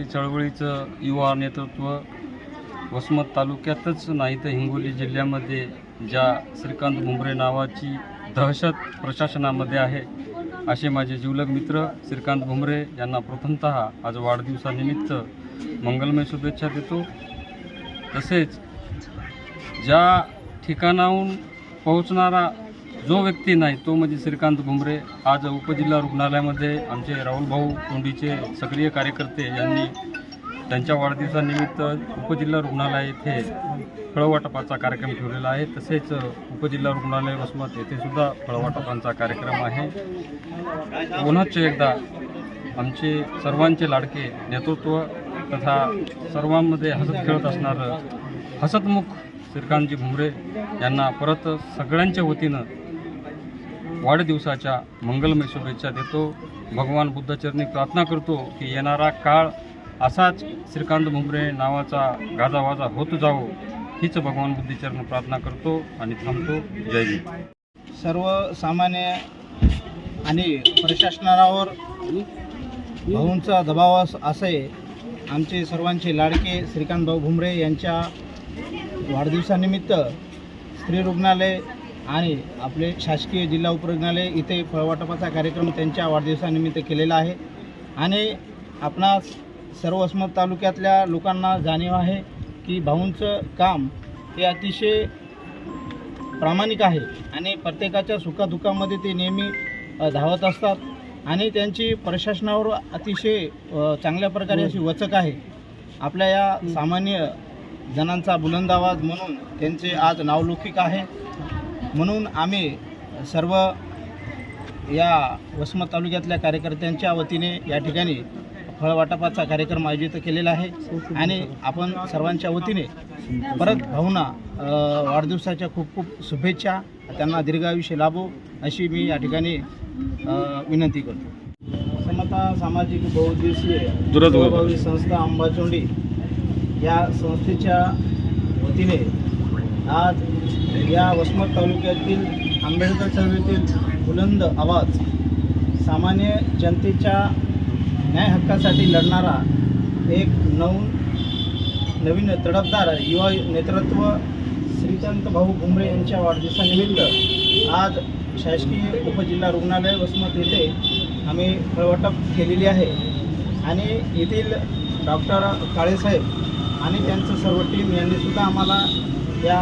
चळवळीचं युवा नेतृत्व वसमत तालुक्यातच नाही तर हिंगोली जिल्ह्यामध्ये ज्या श्रीकांत भुमरे नावाची दहशत प्रशासनामध्ये आहे, असे माझे जिवलग मित्र श्रीकांत भुमरे यांना प्रथमतः आज वाढदिवसानिमित्त मंगलमय शुभेच्छा देतो। तसेच ज्या ठिकाणाहून पोहोचणारा जो व्यक्ती नाही तो म्हणजे श्रीकांत भुमरे। आज उपजिल्हा रुग्णालयामध्ये आमचे राहुल भाऊ तोंडीचे सक्रिय कार्यकर्ते यांनी त्यांच्या वाढदिवसानिमित्त उपजिल्हा रुग्णालय येथे फळवाटपाचा कार्यक्रम ठेवलेला आहे। तसेच उपजिल्हा रुग्णालय वसमत येथे सुद्धा फळवाटपांचा कार्यक्रम आहे। पुन्हाच एकदा आमचे सर्वांचे लाडके नेतृत्व तथा सर्वांमध्ये हसत खेळत असणारं हसतमुख श्रीकांतजी भुमरे यांना परत सगळ्यांच्या वतीनं वाढदिवसाच्या मंगलमय शुभेच्छा देतो। भगवान बुद्धाचरणी प्रार्थना करतो की येणारा काळ असाच श्रीकांत भुमरे नावाचा गाजावाजा होत जावो, हीच भगवान बुद्धीचरण प्रार्थना करतो आणि थांबतो। जय हिंद। सर्वसामान्य आणि प्रशासनावर भाऊंचा दबाव असे आमचे सर्वांचे लाडके श्रीकांत भाऊ भुमरे यांच्या वाढदिवसानिमित्त स्त्री रुग्णालय आणि आपले शासकीय जिल्हा उपरुग्णालय इथे फळवाटपाचा कार्यक्रम त्यांच्या वाढदिवसानिमित्त केलेला आहे। आणि आपणास सर्व वसमत तालुक्यातल्या लोकांना जाणीव आहे की भाऊंचं काम हे अतिशय प्रामाणिक आहे आणि प्रत्येकाच्या सुखादुःखामध्ये ते नेहमी धावत असतात आणि त्यांची प्रशासनावर अतिशय चांगल्या प्रकारे अशी वचक आहे। आपल्या या सामान्य जणांचा बुलंद आवाज म्हणून त्यांचे आज नावलौकिक आहे। म्हणून आम्ही सर्व या वसमत तालुक्यातल्या कार्यकर्त्यांच्या वतीने या ठिकाणी फळवाटपाचा कार्यक्रम आयोजित केलेला आहे आणि आपण सर्वांच्या वतीने परत भाऊंना वाढदिवसाच्या खूप खूप शुभेच्छा, त्यांना दीर्घायुष्य लाभो अशी मी या ठिकाणी विनंती करतो। समता सामाजिक बहुउद्देशीय सेवाभावी संस्था अंबाचोंडी या संस्थेच्या वतीने आज या वसमत तालुक्यातील आंबेडकर चळवळीतील बुलंद आवाज, सामान्य जनतेच्या न्याय हक्कासाठी लढणारा एक नवीन तडफदार युवा नेतृत्व श्रीकांत भाऊ भुमरे यांच्या वाढदिवसानिमित्त आज शासकीय उपजिल्हा रुग्णालय वसमत येथे आम्ही फळवाटप केलेली आहे आणि येथील डॉक्टर काळेसाहेब आणि त्यांचं सर्व टीम यांनी सुद्धा आम्हाला या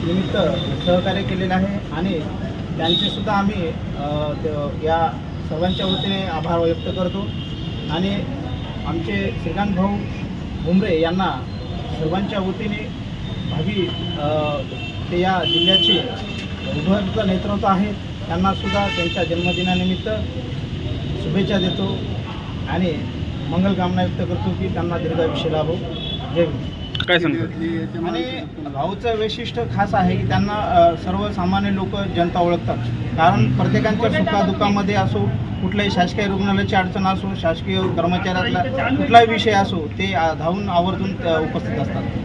निमित्त सहकार्य केलेलं आहे आणि त्यांचेसुद्धा आम्ही या सर्वांच्या वतीने आभार व्यक्त करतो। आणि आमचे श्रीकांत भाऊ भुमरे यांना सर्वांच्या वतीने भावी ते या जिल्ह्याचे उभरतं नेतृत्व आहे, त्यांनासुद्धा त्यांच्या जन्मदिनानिमित्त शुभेच्छा देतो आणि मंगलकामना व्यक्त करतो की त्यांना दीर्घायुष्य लाभो। जय हिंद। काय सांगतात? आणि भाऊचं वैशिष्ट्य खास आहे की त्यांना सर्वसामान्य लोक जनता ओळखतात, कारण प्रत्येकांच्या सुखादुःखामध्ये असो, कुठल्याही शासकीय रुग्णालयाची अडचण असो, शासकीय कर्मचाऱ्यातला कुठलाही विषय असो, ते धावून आवर्जून उपस्थित असतात।